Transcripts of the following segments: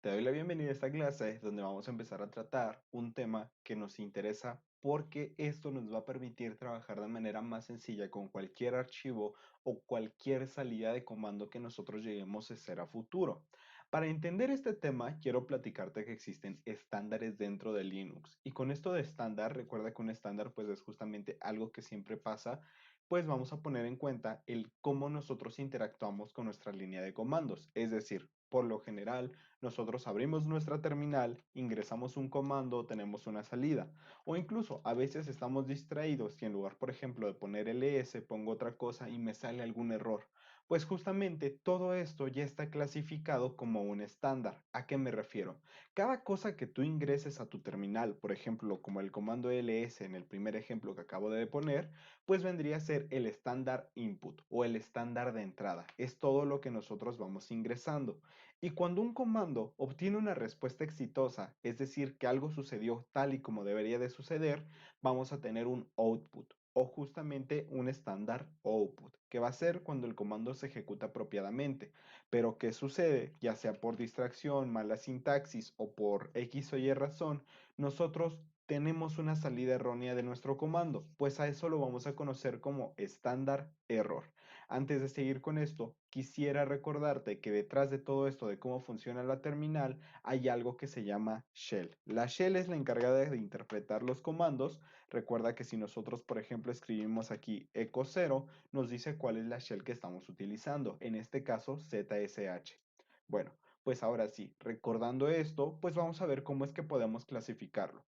Te doy la bienvenida a esta clase donde vamos a empezar a tratar un tema que nos interesa porque esto nos va a permitir trabajar de manera más sencilla con cualquier archivo o cualquier salida de comando que nosotros lleguemos a hacer a futuro. Para entender este tema, quiero platicarte que existen estándares dentro de Linux. Y con esto de estándar, recuerda que un estándar pues es justamente algo que siempre pasa, pues vamos a poner en cuenta el cómo nosotros interactuamos con nuestra línea de comandos. Es decir, por lo general, nosotros abrimos nuestra terminal, ingresamos un comando, tenemos una salida. O incluso a veces estamos distraídos y en lugar, por ejemplo, de poner ls, pongo otra cosa y me sale algún error. Pues justamente todo esto ya está clasificado como un estándar. ¿A qué me refiero? Cada cosa que tú ingreses a tu terminal, por ejemplo, como el comando ls en el primer ejemplo que acabo de poner, pues vendría a ser el estándar input o el estándar de entrada. Es todo lo que nosotros vamos ingresando. Y cuando un comando obtiene una respuesta exitosa, es decir, que algo sucedió tal y como debería de suceder, vamos a tener un output o justamente un estándar output, que va a ser cuando el comando se ejecuta apropiadamente. Pero ¿qué sucede? Ya sea por distracción, mala sintaxis o por X o Y razón, nosotros tenemos una salida errónea de nuestro comando, pues a eso lo vamos a conocer como estándar error. Antes de seguir con esto, quisiera recordarte que detrás de todo esto de cómo funciona la terminal hay algo que se llama shell. La shell es la encargada de interpretar los comandos. Recuerda que si nosotros, por ejemplo, escribimos aquí echo 0, nos dice cuál es la shell que estamos utilizando, en este caso ZSH. Bueno, pues ahora sí, recordando esto, pues vamos a ver cómo es que podemos clasificarlo.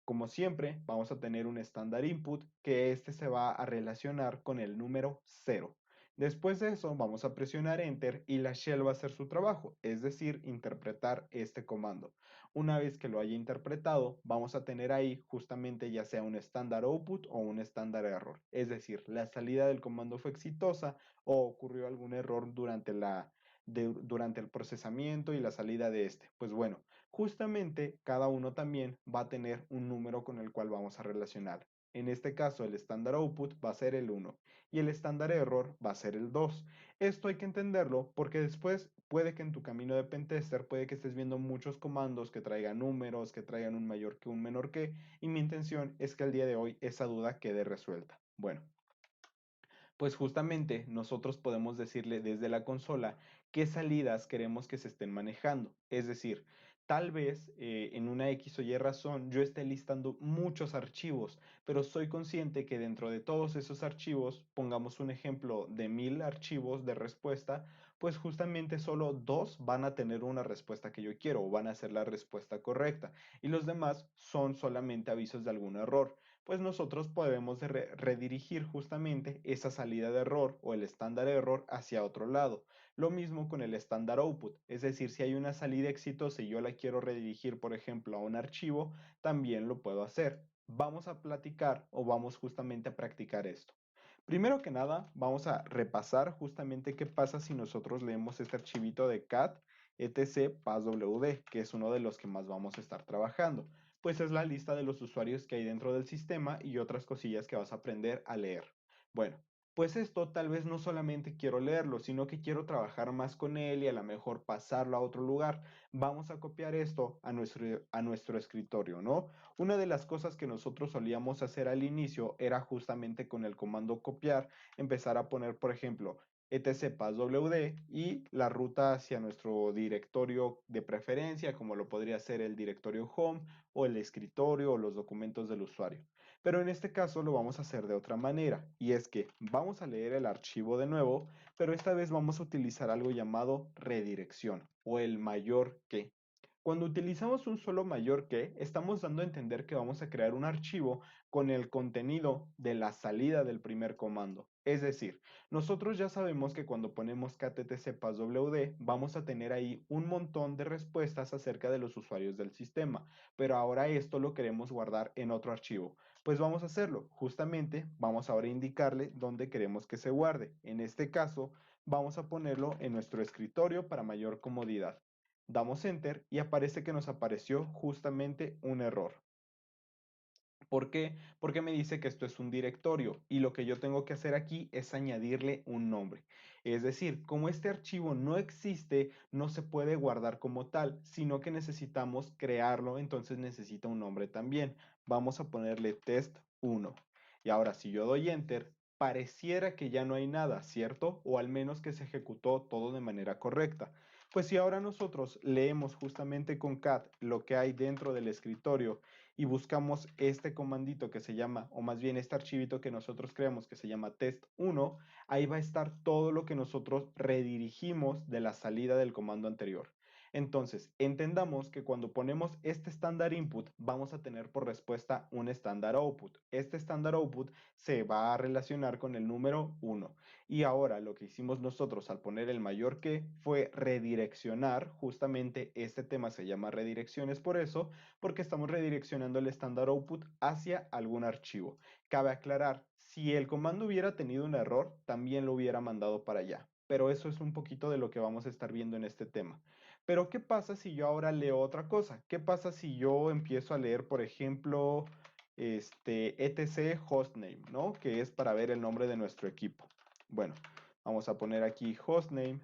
Como siempre, vamos a tener un estándar input que este se va a relacionar con el número 0. Después de eso, vamos a presionar Enter y la shell va a hacer su trabajo, es decir, interpretar este comando. Una vez que lo haya interpretado, vamos a tener ahí justamente ya sea un estándar output o un estándar error. Es decir, la salida del comando fue exitosa o ocurrió algún error durante el procesamiento y la salida de este. Pues bueno, justamente cada uno también va a tener un número con el cual vamos a relacionar. En este caso, el estándar output va a ser el 1 y el estándar error va a ser el 2. Esto hay que entenderlo porque después puede que en tu camino de pentester puede que estés viendo muchos comandos que traigan números, que traigan un mayor que un menor que, y mi intención es que el día de hoy esa duda quede resuelta. Bueno, pues justamente nosotros podemos decirle desde la consola qué salidas queremos que se estén manejando. Es decir, tal vez en una X o Y razón yo esté listando muchos archivos, pero soy consciente que dentro de todos esos archivos, pongamos un ejemplo de 1000 archivos de respuesta, pues justamente solo dos van a tener una respuesta que yo quiero o van a ser la respuesta correcta y los demás son solamente avisos de algún error, pues nosotros podemos redirigir justamente esa salida de error o el estándar error hacia otro lado. Lo mismo con el estándar output, es decir, si hay una salida exitosa y yo la quiero redirigir, por ejemplo, a un archivo, también lo puedo hacer. Vamos a platicar o vamos justamente a practicar esto. Primero que nada, vamos a repasar justamente qué pasa si nosotros leemos este archivito de cat etc passwd, que es uno de los que más vamos a estar trabajando, pues es la lista de los usuarios que hay dentro del sistema y otras cosillas que vas a aprender a leer. Bueno, pues esto tal vez no solamente quiero leerlo, sino que quiero trabajar más con él y a lo mejor pasarlo a otro lugar. Vamos a copiar esto a nuestro escritorio, ¿no? Una de las cosas que nosotros solíamos hacer al inicio era justamente con el comando copiar, empezar a poner, por ejemplo, etc passwd y la ruta hacia nuestro directorio de preferencia, como lo podría ser el directorio home o el escritorio o los documentos del usuario. Pero en este caso lo vamos a hacer de otra manera, y es que vamos a leer el archivo de nuevo, pero esta vez vamos a utilizar algo llamado redirección o el mayor que. Cuando utilizamos un solo mayor que, estamos dando a entender que vamos a crear un archivo con el contenido de la salida del primer comando. Es decir, nosotros ya sabemos que cuando ponemos kttc-passwd vamos a tener ahí un montón de respuestas acerca de los usuarios del sistema, pero ahora esto lo queremos guardar en otro archivo. Pues vamos a hacerlo. Justamente vamos ahora a indicarle dónde queremos que se guarde. En este caso, vamos a ponerlo en nuestro escritorio para mayor comodidad. Damos Enter y aparece que nos apareció justamente un error. ¿Por qué? Porque me dice que esto es un directorio y lo que yo tengo que hacer aquí es añadirle un nombre. Es decir, como este archivo no existe, no se puede guardar como tal, sino que necesitamos crearlo, entonces necesita un nombre también. Vamos a ponerle test1. Y ahora si yo doy enter, pareciera que ya no hay nada, ¿cierto? O al menos que se ejecutó todo de manera correcta. Pues si ahora nosotros leemos justamente con cat lo que hay dentro del escritorio y buscamos este comandito que se llama, o más bien este archivito que nosotros creamos que se llama test1, ahí va a estar todo lo que nosotros redirigimos de la salida del comando anterior. Entonces, entendamos que cuando ponemos este estándar input, vamos a tener por respuesta un estándar output. Este estándar output se va a relacionar con el número 1. Y ahora lo que hicimos nosotros al poner el mayor que fue redireccionar, justamente este tema se llama redirecciones por eso, porque estamos redireccionando el estándar output hacia algún archivo. Cabe aclarar, si el comando hubiera tenido un error, también lo hubiera mandado para allá. Pero eso es un poquito de lo que vamos a estar viendo en este tema. Pero ¿qué pasa si yo ahora leo otra cosa? ¿Qué pasa si yo empiezo a leer, por ejemplo, etc hostname, ¿no? Que es para ver el nombre de nuestro equipo. Bueno, vamos a poner aquí hostname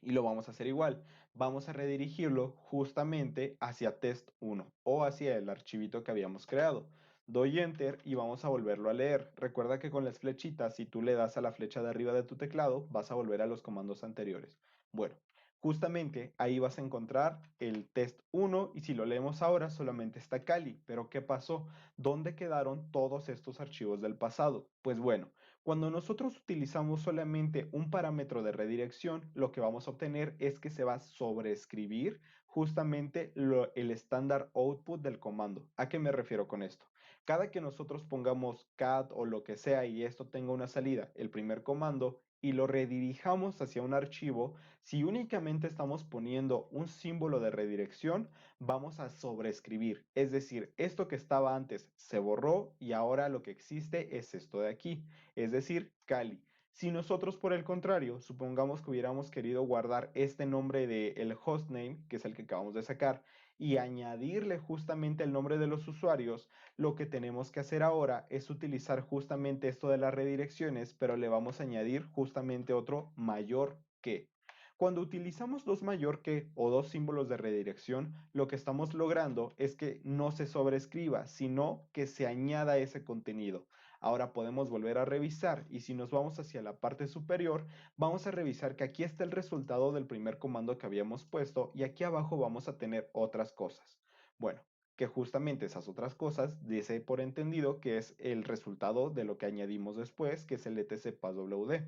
y lo vamos a hacer igual. Vamos a redirigirlo justamente hacia test1 o hacia el archivito que habíamos creado. Doy enter y vamos a volverlo a leer. Recuerda que con las flechitas, si tú le das a la flecha de arriba de tu teclado, vas a volver a los comandos anteriores. Bueno, justamente ahí vas a encontrar el test1 y si lo leemos ahora solamente está Kali. Pero ¿qué pasó? ¿Dónde quedaron todos estos archivos del pasado? Pues bueno, cuando nosotros utilizamos solamente un parámetro de redirección, lo que vamos a obtener es que se va a sobreescribir justamente el estándar output del comando. ¿A qué me refiero con esto? Cada que nosotros pongamos cat o lo que sea y esto tenga una salida, el primer comando, y lo redirijamos hacia un archivo, si únicamente estamos poniendo un símbolo de redirección, vamos a sobreescribir. Es decir, esto que estaba antes se borró y ahora lo que existe es esto de aquí, es decir, Cali. Si nosotros, por el contrario, supongamos que hubiéramos querido guardar este nombre del hostname, que es el que acabamos de sacar, y añadirle justamente el nombre de los usuarios, lo que tenemos que hacer ahora es utilizar justamente esto de las redirecciones, pero le vamos a añadir justamente otro mayor que. Cuando utilizamos dos mayor que o dos símbolos de redirección, lo que estamos logrando es que no se sobrescriba, sino que se añada ese contenido. Ahora podemos volver a revisar y si nos vamos hacia la parte superior, vamos a revisar que aquí está el resultado del primer comando que habíamos puesto y aquí abajo vamos a tener otras cosas. Bueno, que justamente esas otras cosas dice por entendido que es el resultado de lo que añadimos después, que es el etc passwd.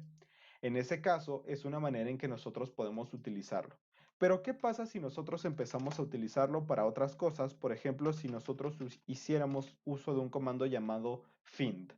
En ese caso, es una manera en que nosotros podemos utilizarlo. Pero, ¿qué pasa si nosotros empezamos a utilizarlo para otras cosas? Por ejemplo, si nosotros hiciéramos uso de un comando llamado find.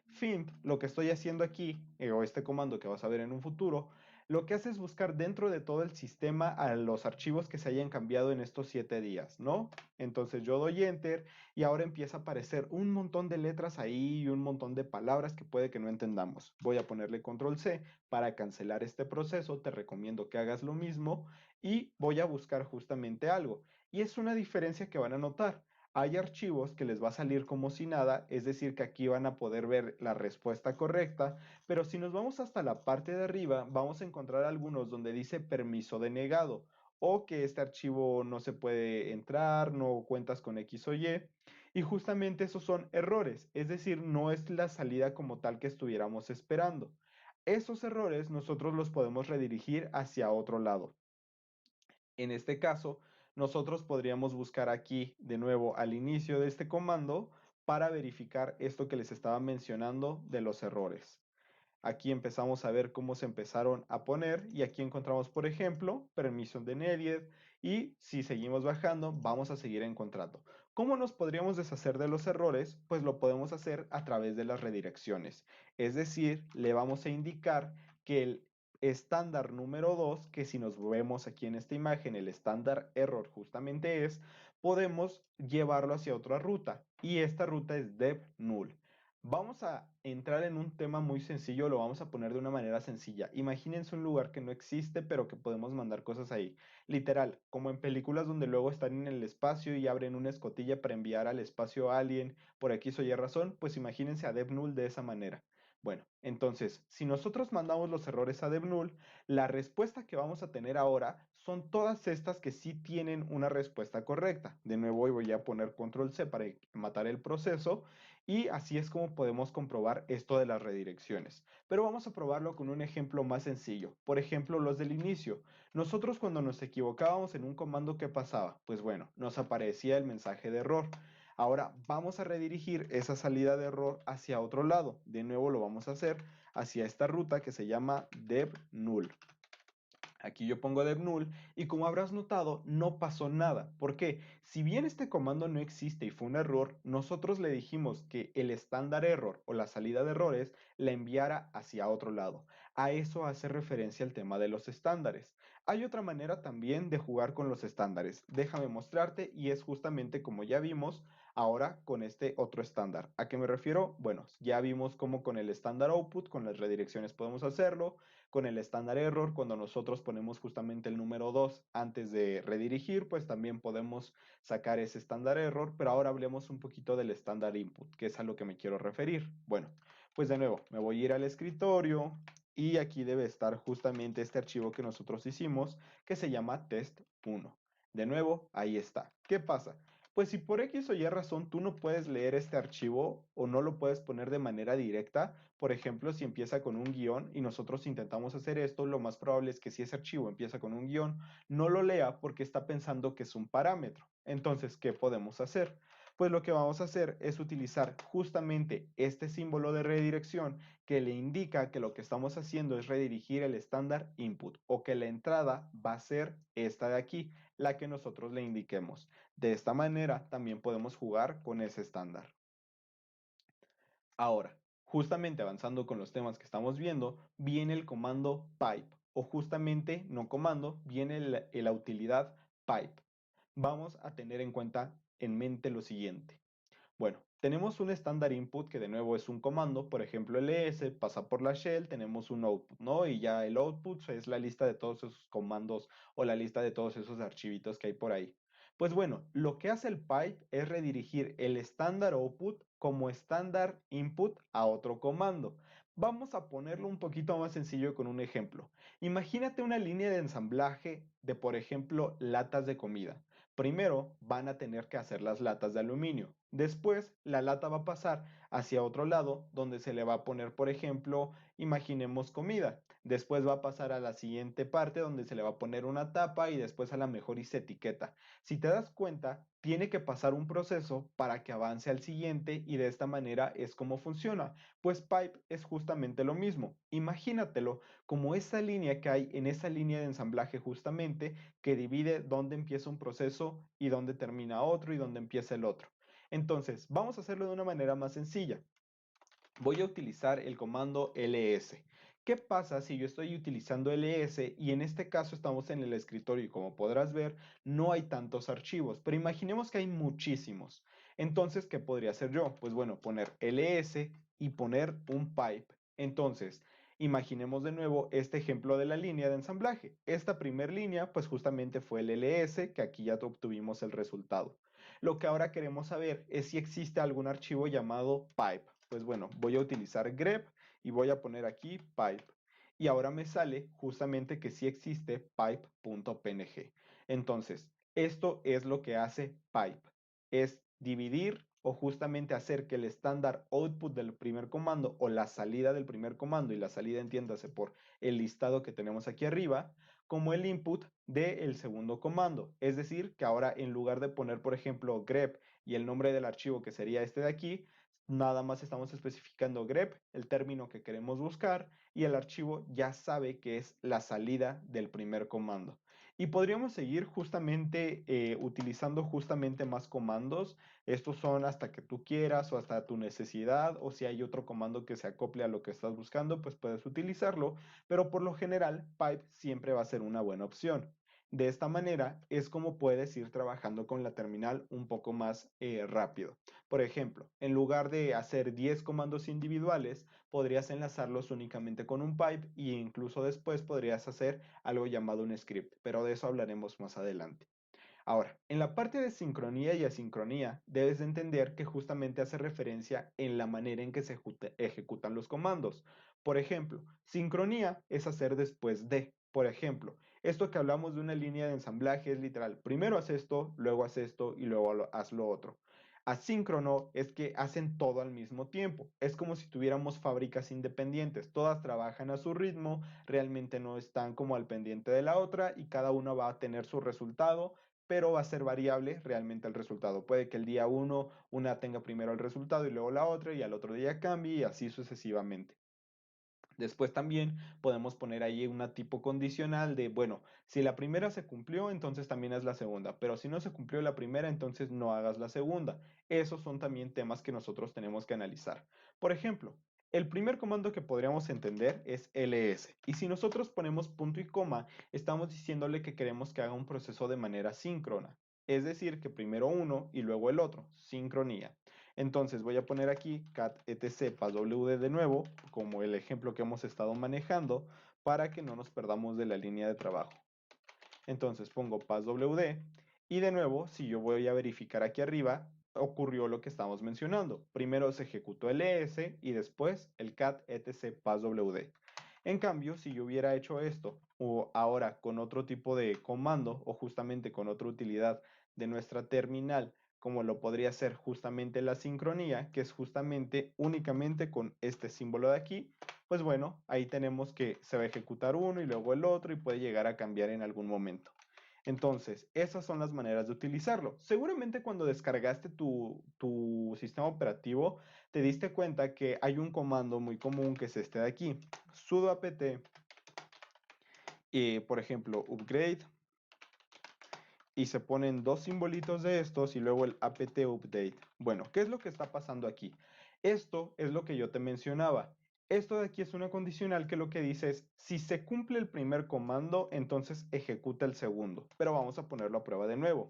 Find, lo que estoy haciendo aquí, o este comando que vas a ver en un futuro, lo que hace es buscar dentro de todo el sistema a los archivos que se hayan cambiado en estos 7 días, ¿no? Entonces yo doy enter y ahora empieza a aparecer un montón de letras ahí y un montón de palabras que puede que no entendamos. Voy a ponerle control C para cancelar este proceso, te recomiendo que hagas lo mismo y voy a buscar justamente algo. Y es una diferencia que van a notar. Hay archivos que les va a salir como si nada, es decir, que aquí van a poder ver la respuesta correcta, pero si nos vamos hasta la parte de arriba, vamos a encontrar algunos donde dice permiso denegado o que este archivo no se puede entrar, no cuentas con X o Y. Y justamente esos son errores, es decir, no es la salida como tal que estuviéramos esperando. Esos errores nosotros los podemos redirigir hacia otro lado. En este caso, nosotros podríamos buscar aquí de nuevo al inicio de este comando para verificar esto que les estaba mencionando de los errores. Aquí empezamos a ver cómo se empezaron a poner y aquí encontramos, por ejemplo, permission denied y si seguimos bajando, vamos a seguir encontrando. ¿Cómo nos podríamos deshacer de los errores? Pues lo podemos hacer a través de las redirecciones. Es decir, le vamos a indicar que el estándar número 2, que si nos vemos aquí en esta imagen, el estándar error justamente es, podemos llevarlo hacia otra ruta y esta ruta es dev null. Vamos a entrar en un tema muy sencillo, lo vamos a poner de una manera sencilla. Imagínense un lugar que no existe, pero que podemos mandar cosas ahí. Literal, como en películas donde luego están en el espacio y abren una escotilla para enviar al espacio a alguien por X o Y razón, pues imagínense a DevNull de esa manera. Bueno, entonces, si nosotros mandamos los errores a DevNull, la respuesta que vamos a tener ahora son todas estas que sí tienen una respuesta correcta. De nuevo voy a poner control C para matar el proceso y así es como podemos comprobar esto de las redirecciones. Pero vamos a probarlo con un ejemplo más sencillo. Por ejemplo, los del inicio. Nosotros cuando nos equivocábamos en un comando, ¿qué pasaba? Pues bueno, nos aparecía el mensaje de error. Ahora vamos a redirigir esa salida de error hacia otro lado. De nuevo lo vamos a hacer hacia esta ruta que se llama dev-null. Aquí yo pongo dev-null y como habrás notado, no pasó nada. ¿Por qué? Si bien este comando no existe y fue un error, nosotros le dijimos que el estándar error o la salida de errores la enviara hacia otro lado. A eso hace referencia el tema de los estándares. Hay otra manera también de jugar con los estándares. Déjame mostrarte y es justamente como ya vimos ahora con este otro estándar. ¿A qué me refiero? Bueno, ya vimos cómo con el estándar output, con las redirecciones podemos hacerlo, con el estándar error, cuando nosotros ponemos justamente el número 2 antes de redirigir, pues también podemos sacar ese estándar error, pero ahora hablemos un poquito del estándar input, que es a lo que me quiero referir. Bueno, pues de nuevo, me voy a ir al escritorio y aquí debe estar justamente este archivo que nosotros hicimos, que se llama test1. De nuevo, ahí está. ¿Qué pasa? Pues si por X o Y razón tú no puedes leer este archivo o no lo puedes poner de manera directa, por ejemplo, si empieza con un guión y nosotros intentamos hacer esto, lo más probable es que si ese archivo empieza con un guión, no lo lea porque está pensando que es un parámetro. Entonces, ¿qué podemos hacer? Pues lo que vamos a hacer es utilizar justamente este símbolo de redirección que le indica que lo que estamos haciendo es redirigir el estándar input o que la entrada va a ser esta de aquí, la que nosotros le indiquemos. De esta manera también podemos jugar con ese estándar. Ahora, justamente avanzando con los temas que estamos viendo, viene el comando pipe o justamente no comando, viene la utilidad pipe. Vamos a tener en mente lo siguiente. Bueno, tenemos un estándar input que de nuevo es un comando, por ejemplo ls, pasa por la shell, tenemos un output, ¿no? Y ya el output es la lista de todos esos comandos o la lista de todos esos archivitos que hay por ahí. Pues bueno, lo que hace el pipe es redirigir el estándar output como estándar input a otro comando. Vamos a ponerlo un poquito más sencillo con un ejemplo. Imagínate una línea de ensamblaje de, por ejemplo, latas de comida. Primero van a tener que hacer las latas de aluminio. Después la lata va a pasar hacia otro lado donde se le va a poner, por ejemplo, imaginemos comida. Después va a pasar a la siguiente parte donde se le va a poner una tapa y después a la mejor y se etiqueta. Si te das cuenta, tiene que pasar un proceso para que avance al siguiente y de esta manera es como funciona. Pues pipe es justamente lo mismo. Imagínatelo como esa línea que hay en esa línea de ensamblaje justamente que divide dónde empieza un proceso y dónde termina otro y dónde empieza el otro. Entonces, vamos a hacerlo de una manera más sencilla. Voy a utilizar el comando ls. ¿Qué pasa si yo estoy utilizando ls y en este caso estamos en el escritorio y como podrás ver no hay tantos archivos, pero imaginemos que hay muchísimos. Entonces, ¿qué podría hacer yo? Pues bueno, poner ls y poner un pipe. Entonces, imaginemos de nuevo este ejemplo de la línea de ensamblaje. Esta primera línea pues justamente fue el ls que aquí ya obtuvimos el resultado. Lo que ahora queremos saber es si existe algún archivo llamado pipe. Pues bueno, voy a utilizar grep y voy a poner aquí pipe. Y ahora me sale justamente que sí existe pipe.png. Entonces, esto es lo que hace pipe. Es dividir o justamente hacer que el estándar output del primer comando o la salida del primer comando, y la salida entiéndase por el listado que tenemos aquí arriba, como el input del segundo comando. Es decir, que ahora en lugar de poner, por ejemplo, grep y el nombre del archivo que sería este de aquí, nada más estamos especificando grep, el término que queremos buscar, y el archivo ya sabe que es la salida del primer comando. Y podríamos seguir justamente utilizando justamente más comandos. Estos son hasta que tú quieras o hasta tu necesidad, o si hay otro comando que se acople a lo que estás buscando, pues puedes utilizarlo, pero por lo general pipe siempre va a ser una buena opción. De esta manera es como puedes ir trabajando con la terminal un poco más rápido. Por ejemplo, en lugar de hacer 10 comandos individuales, podrías enlazarlos únicamente con un pipe e incluso después podrías hacer algo llamado un script, pero de eso hablaremos más adelante. Ahora, en la parte de sincronía y asincronía, debes de entender que justamente hace referencia en la manera en que se ejecutan los comandos. Por ejemplo, sincronía es hacer después de. Por ejemplo, esto que hablamos de una línea de ensamblaje es literal. Primero haz esto y luego haz lo otro. Asíncrono es que hacen todo al mismo tiempo. Es como si tuviéramos fábricas independientes. Todas trabajan a su ritmo, realmente no están como al pendiente de la otra y cada una va a tener su resultado, pero va a ser variable realmente el resultado. Puede que el día uno una tenga primero el resultado y luego la otra y al otro día cambie y así sucesivamente. Después también podemos poner ahí una tipo condicional de, bueno, si la primera se cumplió, entonces también es la segunda, pero si no se cumplió la primera, entonces no hagas la segunda. Esos son también temas que nosotros tenemos que analizar. Por ejemplo, el primer comando que podríamos entender es ls. Y si nosotros ponemos punto y coma, estamos diciéndole que queremos que haga un proceso de manera síncrona. Es decir, que primero uno y luego el otro, sincronía. Entonces voy a poner aquí cat etc passwd de nuevo, como el ejemplo que hemos estado manejando, para que no nos perdamos de la línea de trabajo. Entonces pongo passwd y de nuevo, si yo voy a verificar aquí arriba, ocurrió lo que estamos mencionando. Primero se ejecutó el ES y después el cat etc passwd. En cambio, si yo hubiera hecho esto o ahora con otro tipo de comando o justamente con otra utilidad de nuestra terminal, como lo podría ser justamente la sincronía, que es justamente únicamente con este símbolo de aquí, pues bueno, ahí tenemos que se va a ejecutar uno y luego el otro y puede llegar a cambiar en algún momento. Entonces, esas son las maneras de utilizarlo. Seguramente cuando descargaste tu sistema operativo, te diste cuenta que hay un comando muy común que es este de aquí, sudo apt, por ejemplo, upgrade, y se ponen dos simbolitos de estos y luego el apt update. Bueno, ¿qué es lo que está pasando aquí? Esto es lo que yo te mencionaba. Esto de aquí es una condicional que lo que dice es, si se cumple el primer comando, entonces ejecuta el segundo. Pero vamos a ponerlo a prueba de nuevo.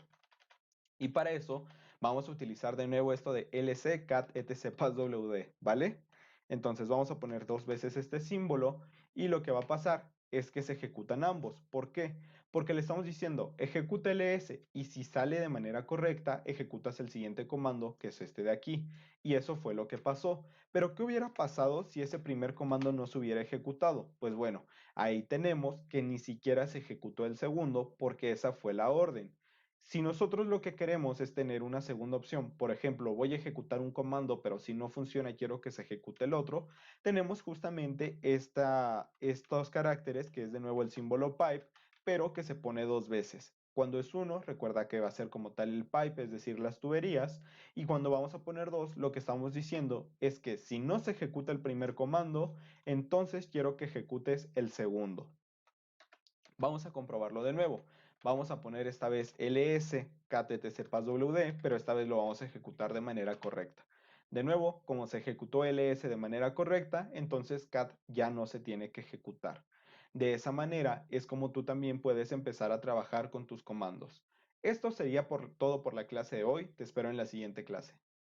Y para eso vamos a utilizar de nuevo esto de lc cat etc passwd, ¿vale? Entonces vamos a poner dos veces este símbolo y lo que va a pasar es que se ejecutan ambos. ¿Por qué? Porque le estamos diciendo ejecuta ls y si sale de manera correcta, ejecutas el siguiente comando que es este de aquí. Y eso fue lo que pasó. Pero ¿qué hubiera pasado si ese primer comando no se hubiera ejecutado? Pues bueno, ahí tenemos que ni siquiera se ejecutó el segundo porque esa fue la orden. Si nosotros lo que queremos es tener una segunda opción, por ejemplo, voy a ejecutar un comando, pero si no funciona quiero que se ejecute el otro, tenemos justamente estos caracteres, que es de nuevo el símbolo pipe, pero que se pone dos veces. Cuando es uno, recuerda que va a ser como tal el pipe, es decir, las tuberías, y cuando vamos a poner dos, lo que estamos diciendo es que si no se ejecuta el primer comando, entonces quiero que ejecutes el segundo. Vamos a comprobarlo de nuevo. Vamos a poner esta vez ls cat_etc passwd, pero esta vez lo vamos a ejecutar de manera correcta. De nuevo, como se ejecutó ls de manera correcta, entonces cat ya no se tiene que ejecutar. De esa manera es como tú también puedes empezar a trabajar con tus comandos. Esto sería todo por la clase de hoy. Te espero en la siguiente clase.